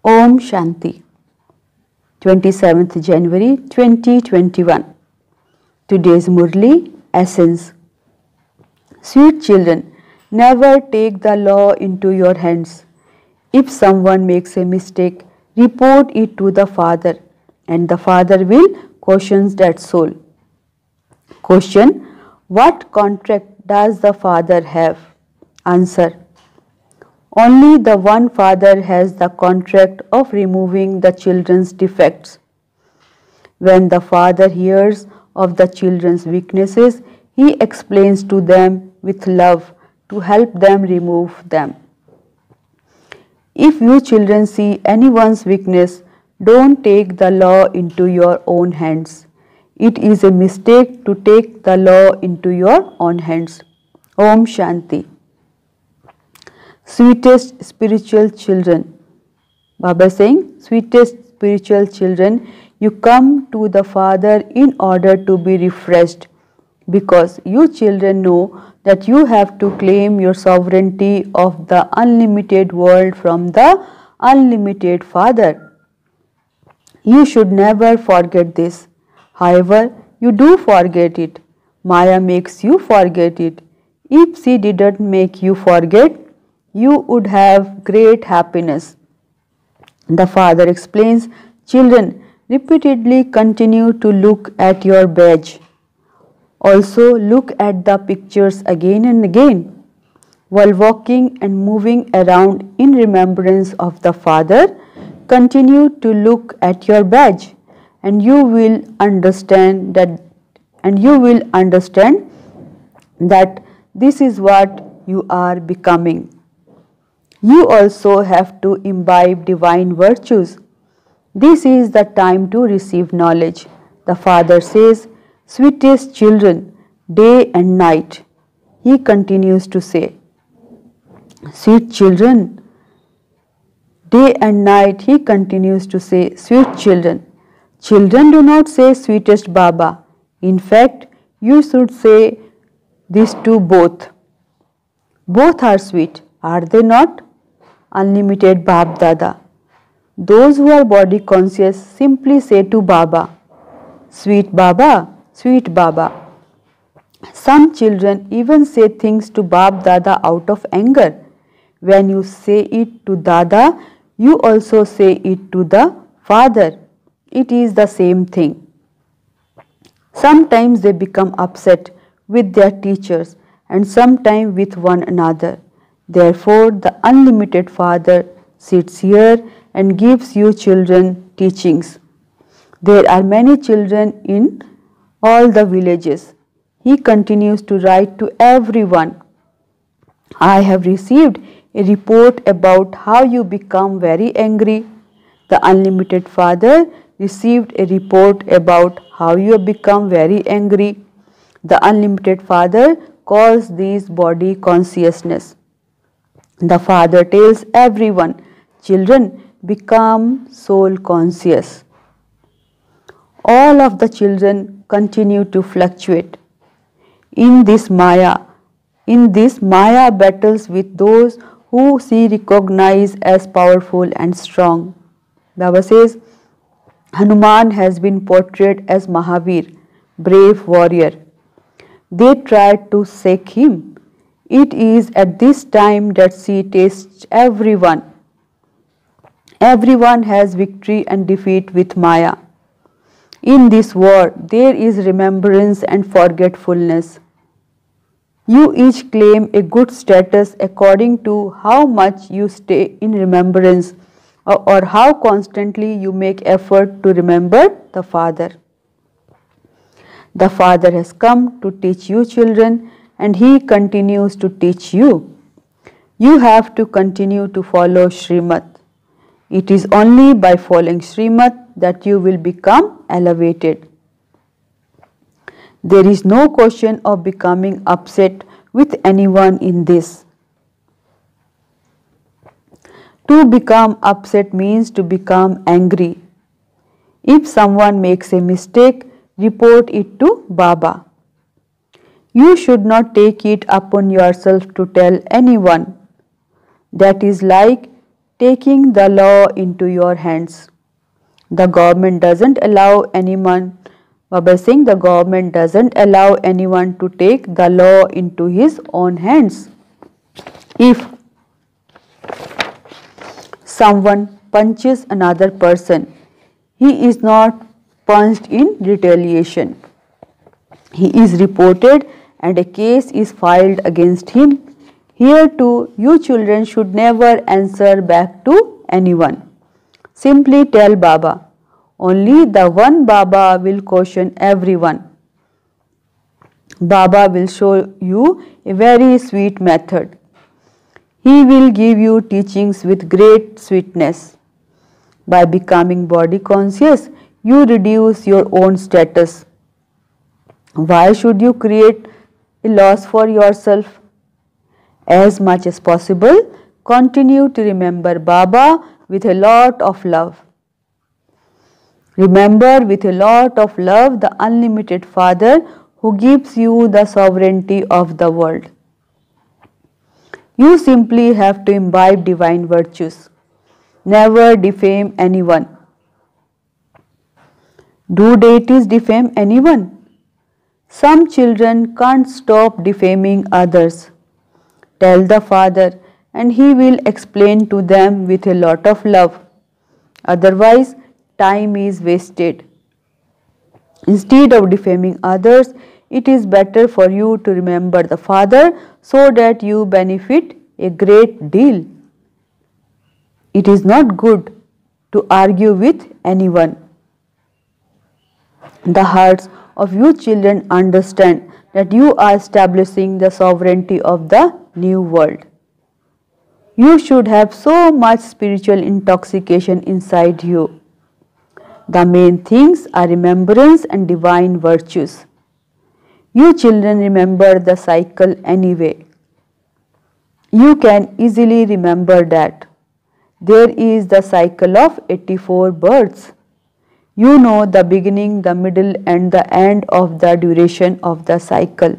Om Shanti. 27th January 2021. Today's Murli Essence. Sweet children, never take the law into your hands. If someone makes a mistake, report it to the Father, and the Father will caution that soul. Question: what contract does the Father have? Answer: only the one Father has the contract of removing the children's defects. When the Father hears of the children's weaknesses, He explains to them with love to help them remove them. If you children see anyone's weakness, don't take the law into your own hands. It is a mistake to take the law into your own hands. Om Shanti. Sweetest spiritual children. Baba is saying, sweetest spiritual children, you come to the Father in order to be refreshed, because you children know that you have to claim your sovereignty of the unlimited world from the unlimited Father. You should never forget this. However, you do forget it. Maya makes you forget it. If she didn't make you forget, you would have great happiness. The Father explains, children, repeatedly continue to look at your badge. Also look at the pictures again and again. While walking and moving around in remembrance of the Father, continue to look at your badge, and you will understand that this is what you are becoming. You also have to imbibe divine virtues. This is the time to receive knowledge. The Father says, sweetest children, day and night. He continues to say, sweet children, day and night. He continues to say, sweet children. Children do not say sweetest Baba. In fact, you should say this to both. Both are sweet, are they not? Unlimited Bab Dada. Those who are body conscious simply say to Baba, sweet Baba, sweet Baba. Some children even say things to Bab Dada out of anger. When you say it to Dada, you also say it to the Father. It is the same thing. Sometimes they become upset with their teachers and sometimes with one another. Therefore, the unlimited Father sits here and gives you children teachings. There are many children in all the villages. He continues to write to everyone. I have received a report about how you become very angry. The unlimited Father received a report about how you have become very angry. The unlimited Father calls this body consciousness. The Father tells everyone, children, become soul conscious. All of the children continue to fluctuate. In this Maya battles with those who she recognizes as powerful and strong. Baba says, Hanuman has been portrayed as Mahavir, brave warrior. They tried to shake him. It is at this time that she tests everyone. Everyone has victory and defeat with Maya. In this war, there is remembrance and forgetfulness. You each claim a good status according to how much you stay in remembrance or how constantly you make effort to remember the Father. The Father has come to teach you children, and He continues to teach you. You have to continue to follow Srimad. It is only by following Srimad that you will become elevated. There is no question of becoming upset with anyone in this. To become upset means to become angry. If someone makes a mistake, report it to Baba. You should not take it upon yourself to tell anyone. That is like taking the law into your hands. The government doesn't allow anyone, Baba is saying the government doesn't allow anyone to take the law into his own hands. If someone punches another person, he is not punched in retaliation. He is reported and a case is filed against him. Here too, you children should never answer back to anyone. Simply tell Baba. Only the one Baba will caution everyone. Baba will show you a very sweet method. He will give you teachings with great sweetness. By becoming body conscious, you reduce your own status. Why should you create a loss for yourself? As much as possible, continue to remember Baba with a lot of love. Remember with a lot of love the unlimited Father who gives you the sovereignty of the world. You simply have to imbibe divine virtues. Never defame anyone. Do deities defame anyone? Some children can't stop defaming others. Tell the Father and he will explain to them with a lot of love. Otherwise, time is wasted. Instead of defaming others, it is better for you to remember the Father so that you benefit a great deal. It is not good to argue with anyone. The hearts of you children understand that you are establishing the sovereignty of the new world. You should have so much spiritual intoxication inside you. The main things are remembrance and divine virtues. You children remember the cycle anyway. You can easily remember that. There is the cycle of 84 births. You know the beginning, the middle and the end of the duration of the cycle.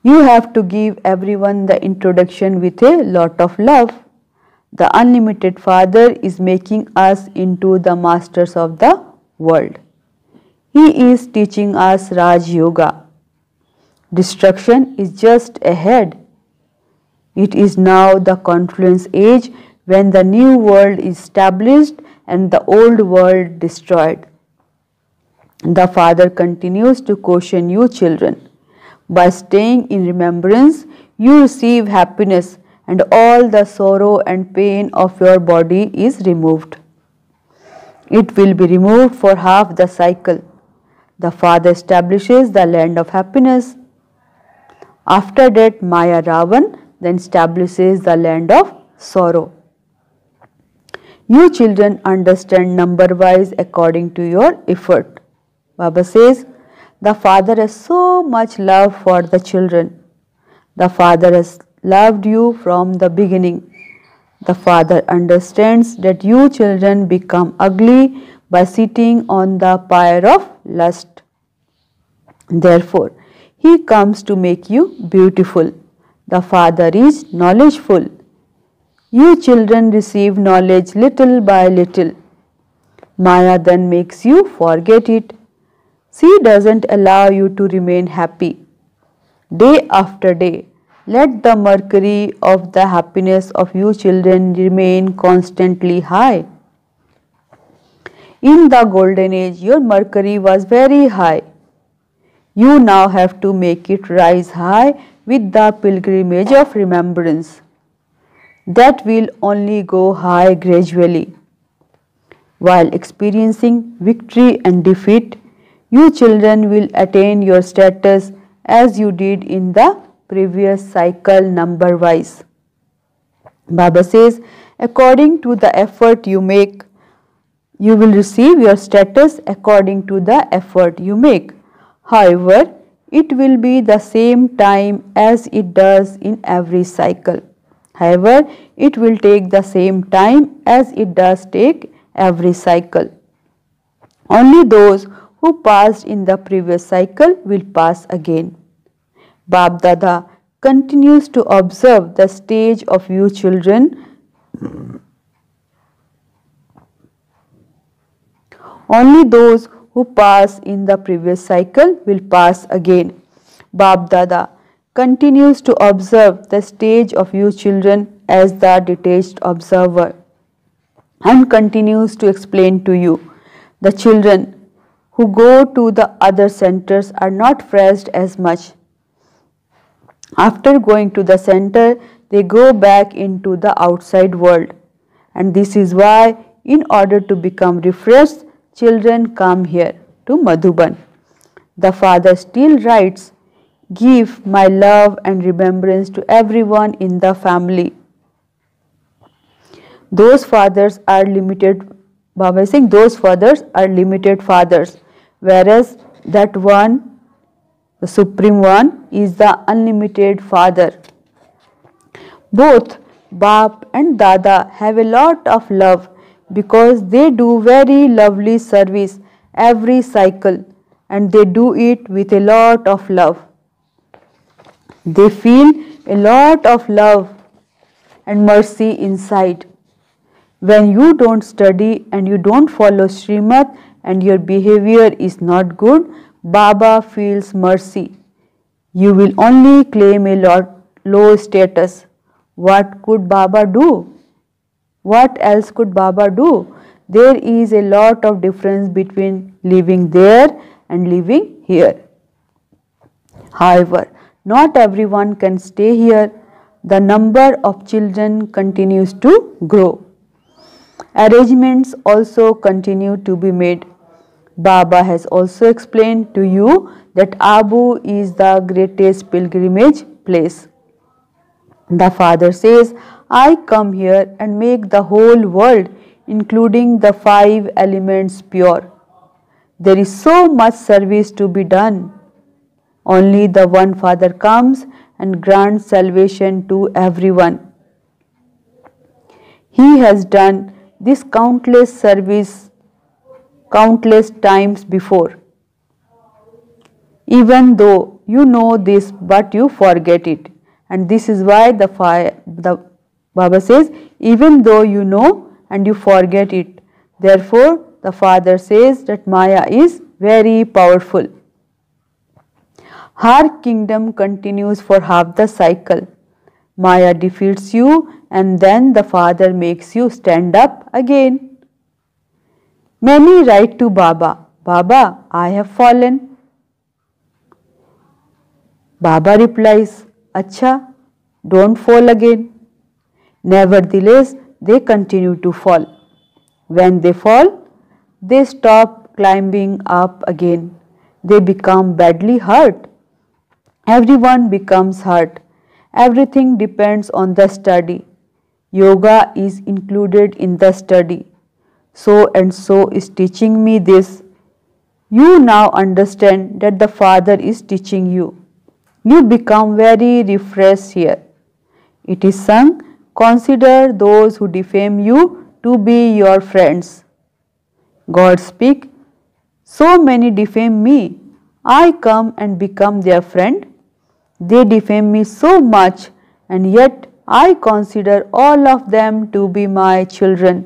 You have to give everyone the introduction with a lot of love. The unlimited Father is making us into the masters of the world. He is teaching us Raj Yoga. Destruction is just ahead. It is now the confluence age when the new world is established and the old world destroyed. The Father continues to caution you children. By staying in remembrance, you receive happiness and all the sorrow and pain of your body is removed. It will be removed for half the cycle. The Father establishes the land of happiness. After that, Maya Ravan then establishes the land of sorrow. You children understand number-wise according to your effort. Baba says, the Father has so much love for the children. The Father has loved you from the beginning. The Father understands that you children become ugly by sitting on the pyre of lust. Therefore, He comes to make you beautiful. The Father is knowledgeful. You children receive knowledge little by little. Maya then makes you forget it. She doesn't allow you to remain happy. Day after day, let the mercury of the happiness of you children remain constantly high. In the golden age, your mercury was very high. You now have to make it rise high with the pilgrimage of remembrance. That will only go high gradually. While experiencing victory and defeat, you children will attain your status as you did in the previous cycle number-wise. Baba says, according to the effort you make, you will receive your status according to the effort you make. However, it will be the same time as it does in every cycle. However, it will take the same time as it does take every cycle. Only those who passed in the previous cycle will pass again. Bab Dada continues to observe the stage of you children Only those who pass in the previous cycle will pass again. Bap Dada continues to observe the stage of you children as the detached observer and continues to explain to you. The children who go to the other centers are not fresh as much. After going to the center, they go back into the outside world. And this is why, in order to become refreshed, children come here to Madhuban. The father still writes, "Give my love and remembrance to everyone in the family." Those fathers are limited, Baba is saying those fathers are limited fathers, whereas that one, the Supreme One, is the unlimited Father. Both Bap and Dada have a lot of love because they do very lovely service every cycle and they do it with a lot of love. They feel a lot of love and mercy inside. When you don't study and you don't follow Srimad and your behavior is not good, Baba feels mercy. You will only claim a low status. What could Baba do? What else could Baba do? There is a lot of difference between living there and living here. However, not everyone can stay here. The number of children continues to grow. Arrangements also continue to be made. Baba has also explained to you that Abu is the greatest pilgrimage place. The father says, "I come here and make the whole world, including the 5 elements, pure." There is so much service to be done. Only the one Father comes and grants salvation to everyone. He has done this countless service countless times before. Even though you know this, but you forget it. And this is why the Baba says, even though you know and you forget it. Therefore, the Father says that Maya is very powerful. Her kingdom continues for half the cycle. Maya defeats you and then the Father makes you stand up again. Many write to Baba, "Baba, I have fallen." Baba replies, "Acha, don't fall again." Nevertheless, they continue to fall. When they fall, they stop climbing up again. They become badly hurt. Everyone becomes hurt. Everything depends on the study. Yoga is included in the study. So and so is teaching me this. You now understand that the Father is teaching you. You become very refreshed here. It is sung, "Consider those who defame you to be your friends." God speak, "So many defame me. I come and become their friend. They defame me so much and yet I consider all of them to be my children.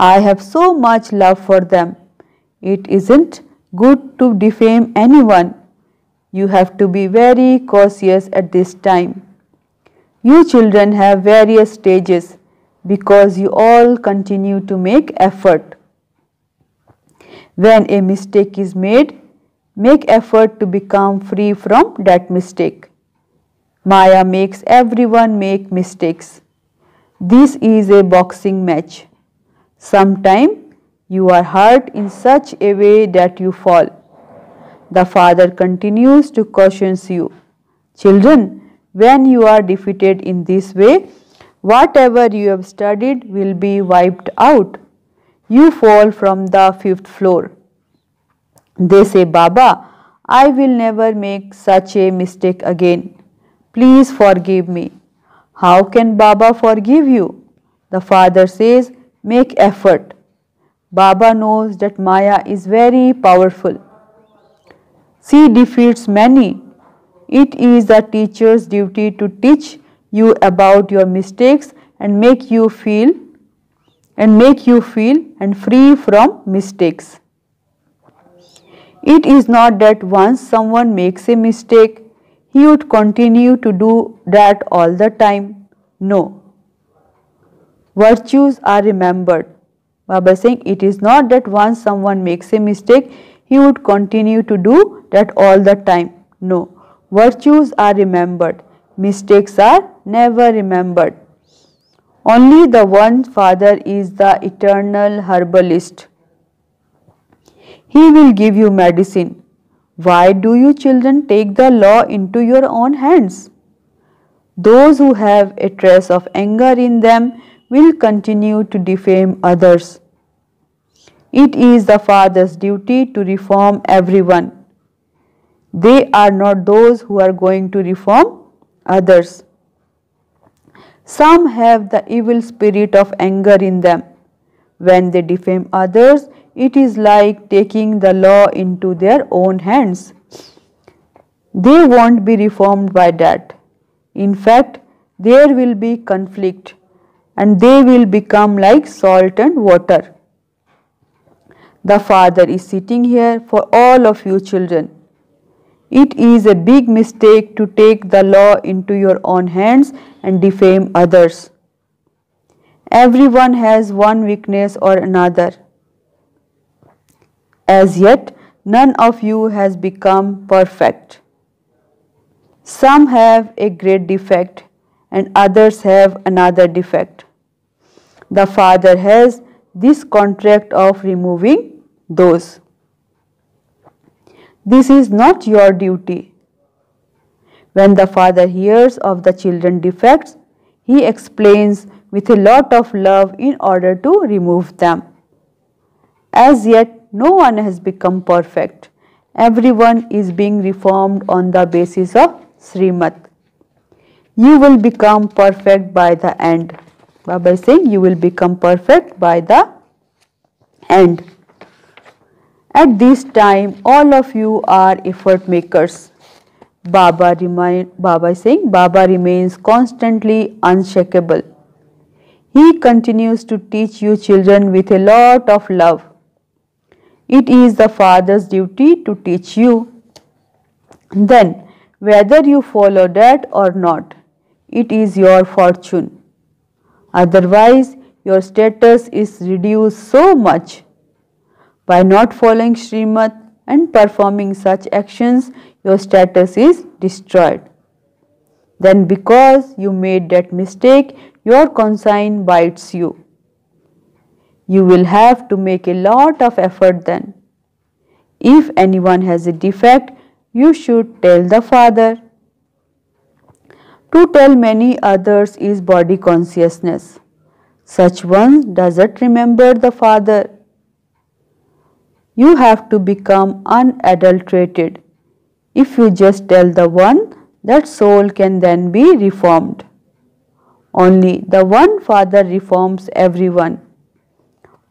I have so much love for them. It isn't good to defame anyone. You have to be very cautious at this time. You children have various stages because you all continue to make effort. When a mistake is made, make effort to become free from that mistake. Maya makes everyone make mistakes. This is a boxing match. Sometimes you are hurt in such a way that you fall. The Father continues to caution you. Children, when you are defeated in this way, whatever you have studied will be wiped out. You fall from the 5th floor. They say, "Baba, I will never make such a mistake again. Please forgive me." How can Baba forgive you? The Father says, make effort. Baba knows that Maya is very powerful. She defeats many. It is the teacher's duty to teach you about your mistakes and make you feel and free from mistakes. It is not that once someone makes a mistake, he would continue to do that all the time. No. Virtues are remembered. Baba is saying it is not that once someone makes a mistake, he would continue to do that all the time. No. Virtues are remembered. Mistakes are never remembered. Only the one Father is the eternal herbalist. He will give you medicine. Why do you children take the law into your own hands? Those who have a trace of anger in them will continue to defame others. It is the Father's duty to reform everyone. They are not those who are going to reform others. Some have the evil spirit of anger in them. When they defame others, it is like taking the law into their own hands. They won't be reformed by that. In fact, there will be conflict and they will become like salt and water. The Father is sitting here for all of you children. It is a big mistake to take the law into your own hands and defame others. Everyone has one weakness or another. As yet, none of you has become perfect. Some have a great defect and others have another defect. The Father has this contract of removing those. This is not your duty. When the Father hears of the children's defects, he explains with a lot of love in order to remove them. As yet, no one has become perfect. Everyone is being reformed on the basis of Srimad. You will become perfect by the end. Baba is saying you will become perfect by the end. At this time, all of you are effort makers. Baba is saying Baba remains constantly unshakable. He continues to teach you children with a lot of love. It is the Father's duty to teach you. Then, whether you follow that or not, it is your fortune. Otherwise, your status is reduced so much. By not following Srimad and performing such actions, your status is destroyed. Then because you made that mistake, your conscience bites you. You will have to make a lot of effort then. If anyone has a defect, you should tell the Father. To tell many others is body consciousness. Such one doesn't remember the Father. You have to become unadulterated. If you just tell the one, that soul can then be reformed. Only the one Father reforms everyone.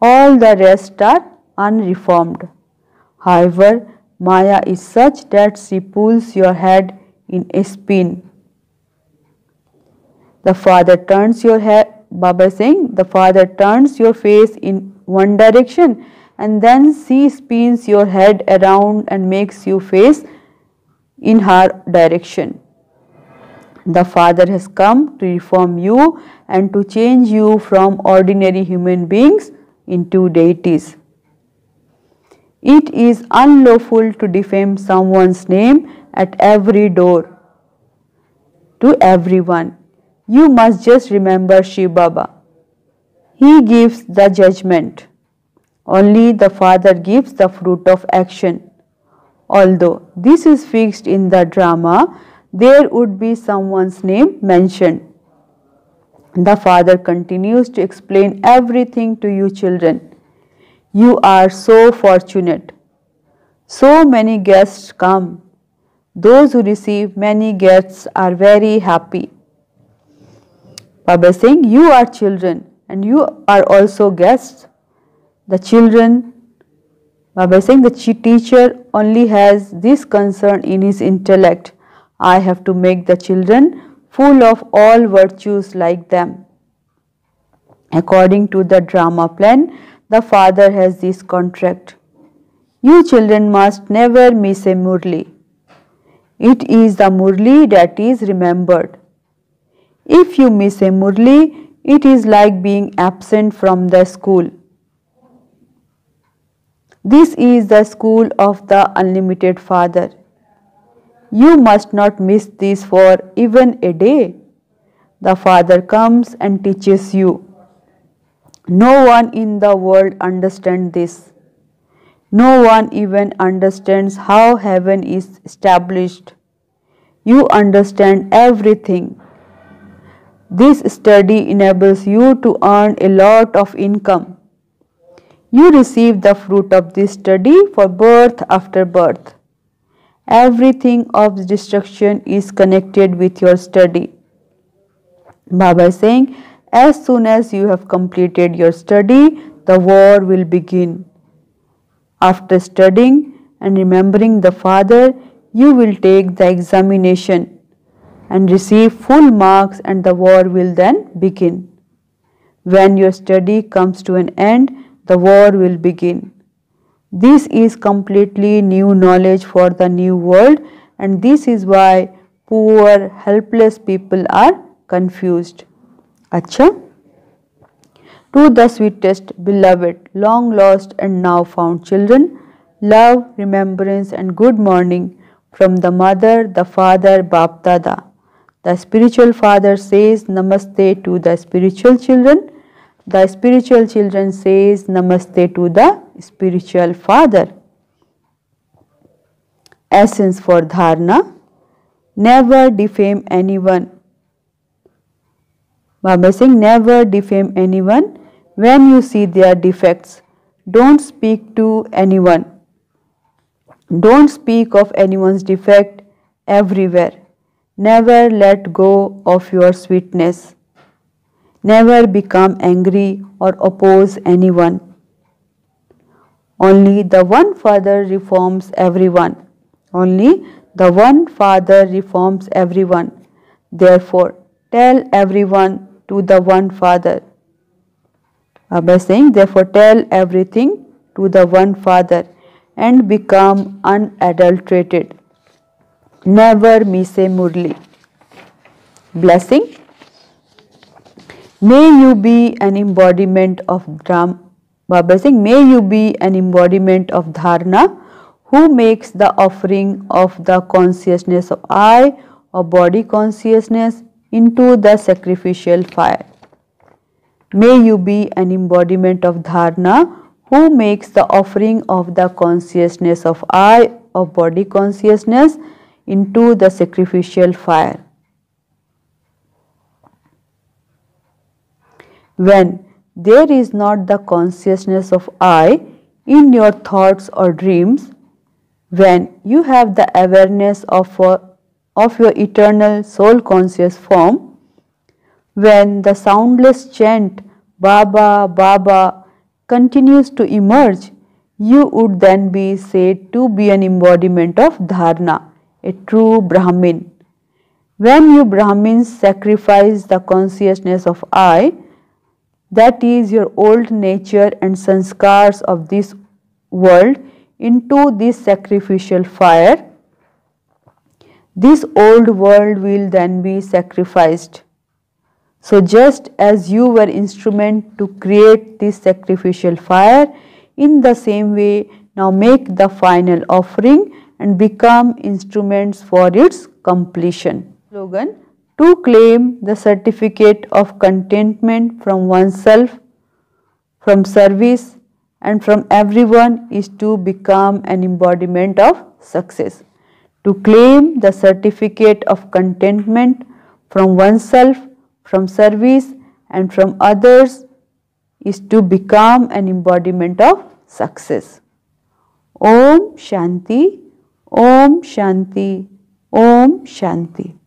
All the rest are unreformed. However, Maya is such that she pulls your head in a spin. The Father turns your head, Baba is saying, the Father turns your face in one direction and then she spins your head around and makes you face in her direction. The Father has come to reform you and to change you from ordinary human beings into deities. It is unlawful to defame someone's name at every door. To everyone, you must just remember Shiv Baba. He gives the judgment. Only the Father gives the fruit of action. Although this is fixed in the drama, there would be someone's name mentioned. The Father continues to explain everything to you children. You are so fortunate. So many guests come. Those who receive many guests are very happy. Baba is saying you are children and you are also guests. The children, Baba is saying the teacher only has this concern in his intellect. I have to make the children full of all virtues like them. According to the drama plan, the father has this contract. You children must never miss a Murli. It is the Murli that is remembered. If you miss a Murli, it is like being absent from the school. This is the school of the unlimited Father. You must not miss this for even a day. The Father comes and teaches you. No one in the world understands this. No one even understands how heaven is established. You understand everything. This study enables you to earn a lot of income. You receive the fruit of this study for birth after birth. Everything of destruction is connected with your study. Baba is saying, as soon as you have completed your study, the war will begin. After studying and remembering the Father, you will take the examination and receive full marks, and the war will then begin. When your study comes to an end, the war will begin. This is completely new knowledge for the new world, and this is why poor, helpless people are confused. Acha? To the sweetest, beloved, long lost and now found children, love, remembrance and good morning from the mother, the father, Bap Dada. The spiritual father says Namaste to the spiritual children. The spiritual children says Namaste to the spiritual father. Essence for Dharana: never defame anyone. Baba is saying, never defame anyone. When you see their defects, don't speak to anyone. Don't speak of anyone's defect everywhere. Never let go of your sweetness. Never become angry or oppose anyone. Only the one Father reforms everyone. Only the one Father reforms everyone. Therefore, tell everyone to the one Father. Baba is saying, therefore tell everything to the one Father and become unadulterated. Never miss a Murli. Blessing. May you be an embodiment of Dharma. Baba is saying, may you be an embodiment of Dharana who makes the offering of the consciousness of I or body consciousness into the sacrificial fire. May you be an embodiment of Dharana who makes the offering of the consciousness of I or body consciousness into the sacrificial fire. When there is not the consciousness of I in your thoughts or dreams, when you have the awareness of your eternal soul conscious form, when the soundless chant Baba, Baba continues to emerge, you would then be said to be an embodiment of Dharana, a true Brahmin. When you Brahmins sacrifice the consciousness of I, that is your old nature and sanskars of this world, into this sacrificial fire, this old world will then be sacrificed. So just as you were instrument to create this sacrificial fire, in the same way now make the final offering and become instruments for its completion. Slogan: to claim the certificate of contentment from oneself, from service and from everyone is to become an embodiment of success. To claim the certificate of contentment from oneself, from service and from others is to become an embodiment of success. Om Shanti, Om Shanti, Om Shanti.